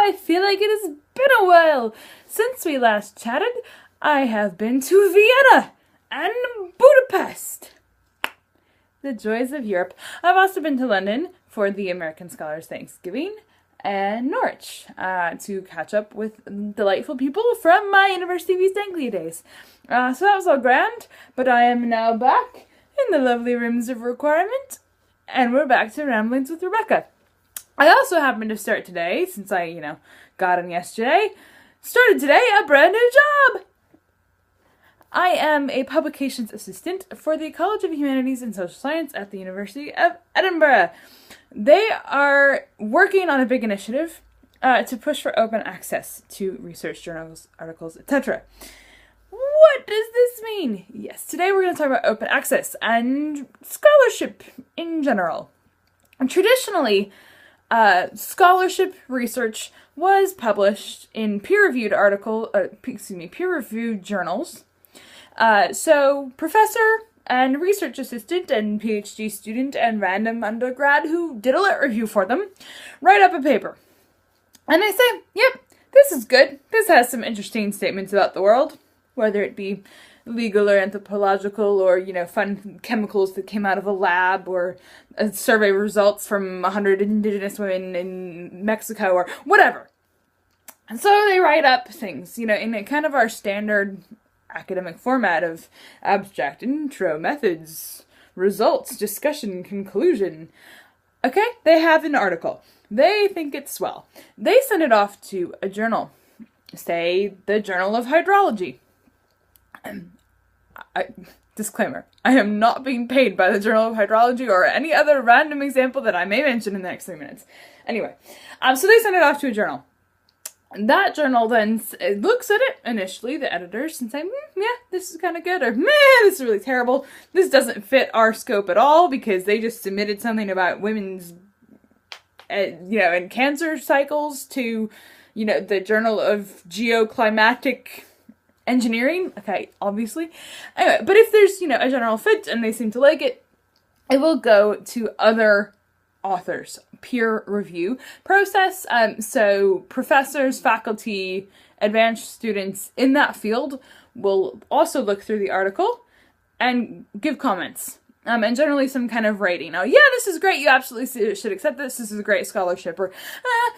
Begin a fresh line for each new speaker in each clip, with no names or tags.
I feel like it has been a while since we last chatted. I have been to Vienna and Budapest. The joys of Europe. I've also been to London for the American Scholars Thanksgiving and Norwich to catch up with delightful people from my University of East Anglia days. So that was all grand, but I am now back in the lovely rooms of requirement, and we're back to Ramblings with Rebecca. I also happened to start today, since I, got in yesterday, started today a brand new job! I am a publications assistant for the College of Humanities and Social Science at the University of Edinburgh. They are working on a big initiative to push for open access to research journals, articles, etc. What does this mean? Yes, today we're going to talk about open access and scholarship in general. And traditionally, scholarship research was published in peer-reviewed journals. So professor and research assistant and PhD student and random undergrad who did a lit review for them write up a paper. And they say, yep, this is good. This has some interesting statements about the world, whether it be legal or anthropological or, fun chemicals that came out of a lab or survey results from 100 indigenous women in Mexico or whatever. And so they write up things, in a kind of our standard academic format of abstract intro, methods, results, discussion, conclusion. Okay, they have an article. They think it's swell. They send it off to a journal, say the Journal of Hydrology. Disclaimer, I am not being paid by the Journal of Hydrology or any other random example that I may mention in the next 3 minutes. Anyway, so they send it off to a journal. And that journal then looks at it initially, the editors, and say, yeah, this is kind of good, or meh, this is really terrible. This doesn't fit our scope at all because they just submitted something about women's, and cancer cycles to, the Journal of Geoclimatic Engineering. Okay, obviously. Anyway, but if there's, a general fit and they seem to like it, it will go to other authors. Peer review process. So professors, faculty, advanced students in that field will also look through the article and give comments. And generally some kind of rating. Now, yeah, this is great. You absolutely should accept this. This is a great scholarship. Or,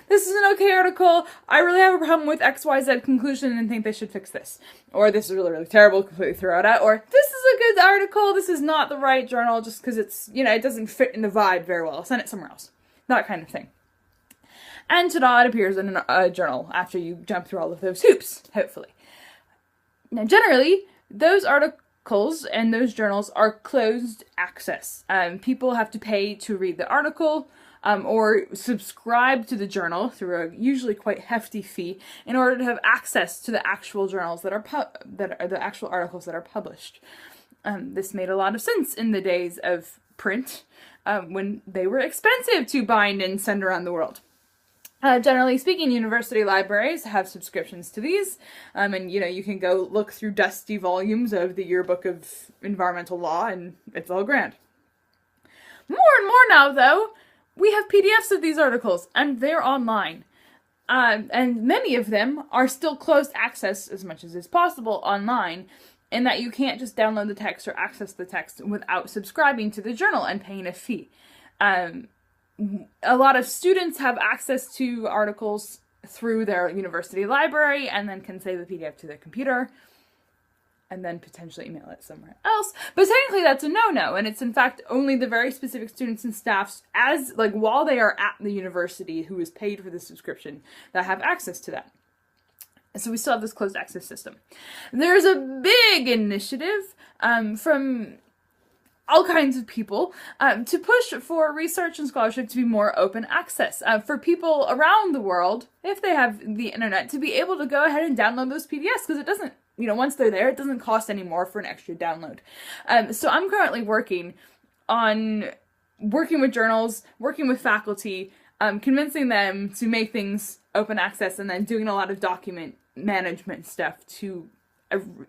this is an okay article. I really have a problem with XYZ conclusion and think they should fix this. Or this is really, really terrible. Completely throw it out. Or this is a good article. This is not the right journal just because it's, it doesn't fit in the vibe very well. Send it somewhere else. That kind of thing. And ta-da, it appears in a journal after you jump through all of those hoops, hopefully. Now, generally, those articles and those journals are closed access. People have to pay to read the article or subscribe to the journal through a usually quite hefty fee in order to have access to the actual journals that are the actual articles that are published. This made a lot of sense in the days of print, when they were expensive to bind and send around the world. Generally speaking, university libraries have subscriptions to these, and you can go look through dusty volumes of the Yearbook of Environmental Law, and it's all grand. More and more now, though, we have PDFs of these articles, and they're online. And many of them are still closed access as much as is possible online, in that you can't just download the text or access the text without subscribing to the journal and paying a fee. A lot of students have access to articles through their university library and then can save the PDF to their computer and then potentially email it somewhere else. But technically that's a no-no, and it's in fact only the very specific students and staffs while they are at the university who is paid for the subscription that have access to that. So we still have this closed access system. There's a big initiative from all kinds of people to push for research and scholarship to be more open access. For people around the world, if they have the internet, to be able to go ahead and download those PDFs, because it doesn't, once they're there, it doesn't cost any more for an extra download. So I'm currently working with journals, working with faculty, convincing them to make things open access, and then doing a lot of document management stuff to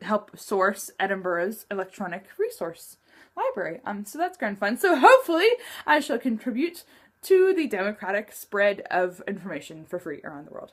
help source Edinburgh's electronic resource library. So that's grand fun. So hopefully I shall contribute to the democratic spread of information for free around the world.